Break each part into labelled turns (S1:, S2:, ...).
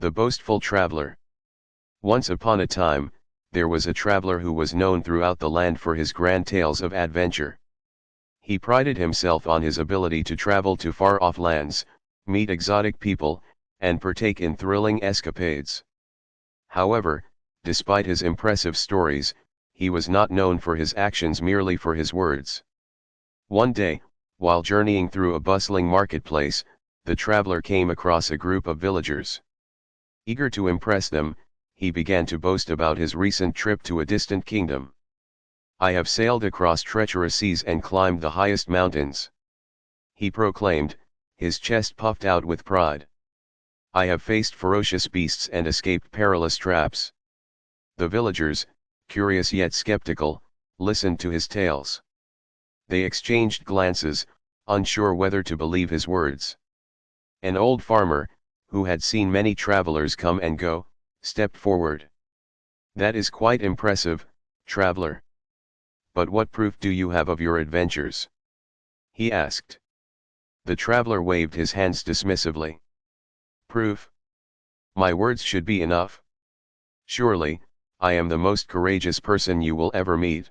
S1: The Boastful Traveler. Once upon a time, there was a traveler who was known throughout the land for his grand tales of adventure. He prided himself on his ability to travel to far-off lands, meet exotic people, and partake in thrilling escapades. However, despite his impressive stories, he was not known for his actions, merely for his words. One day, while journeying through a bustling marketplace, the traveler came across a group of villagers. Eager to impress them, he began to boast about his recent trip to a distant kingdom. "I have sailed across treacherous seas and climbed the highest mountains," he proclaimed, his chest puffed out with pride. "I have faced ferocious beasts and escaped perilous traps." The villagers, curious yet skeptical, listened to his tales. They exchanged glances, unsure whether to believe his words. An old farmer, who had seen many travelers come and go, stepped forward. "That is quite impressive, traveler. But what proof do you have of your adventures?" he asked. The traveler waved his hands dismissively. "Proof? My words should be enough. Surely, I am the most courageous person you will ever meet."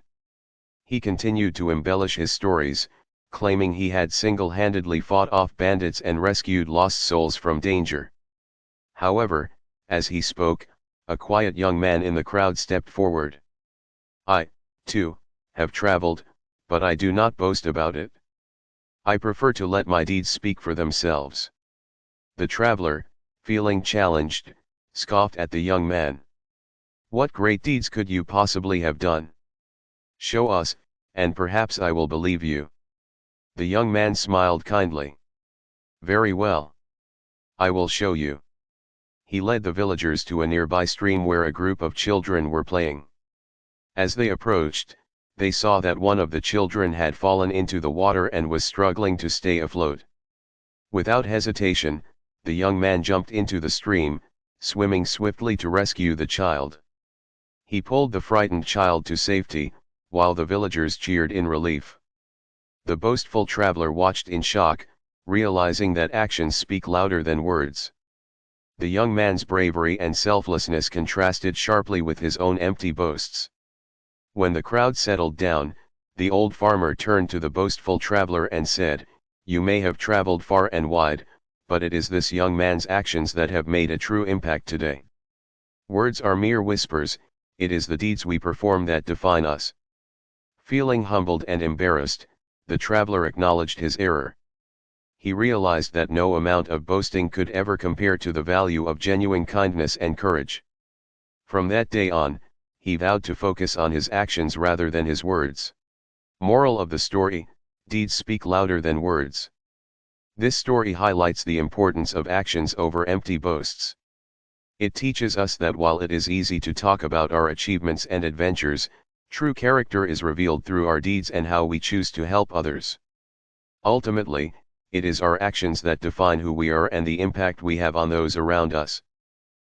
S1: He continued to embellish his stories, claiming he had single-handedly fought off bandits and rescued lost souls from danger. However, as he spoke, a quiet young man in the crowd stepped forward. "I, too, have traveled, but I do not boast about it. I prefer to let my deeds speak for themselves." The traveler, feeling challenged, scoffed at the young man. "What great deeds could you possibly have done? Show us, and perhaps I will believe you." The young man smiled kindly. "Very well. I will show you." He led the villagers to a nearby stream where a group of children were playing. As they approached, they saw that one of the children had fallen into the water and was struggling to stay afloat. Without hesitation, the young man jumped into the stream, swimming swiftly to rescue the child. He pulled the frightened child to safety, while the villagers cheered in relief. The boastful traveler watched in shock, realizing that actions speak louder than words. The young man's bravery and selflessness contrasted sharply with his own empty boasts. When the crowd settled down, the old farmer turned to the boastful traveler and said, "You may have traveled far and wide, but it is this young man's actions that have made a true impact today. Words are mere whispers, it is the deeds we perform that define us." Feeling humbled and embarrassed, the traveler acknowledged his error. He realized that no amount of boasting could ever compare to the value of genuine kindness and courage. From that day on, he vowed to focus on his actions rather than his words. Moral of the story: deeds speak louder than words. This story highlights the importance of actions over empty boasts. It teaches us that while it is easy to talk about our achievements and adventures, true character is revealed through our deeds and how we choose to help others. Ultimately, it is our actions that define who we are and the impact we have on those around us.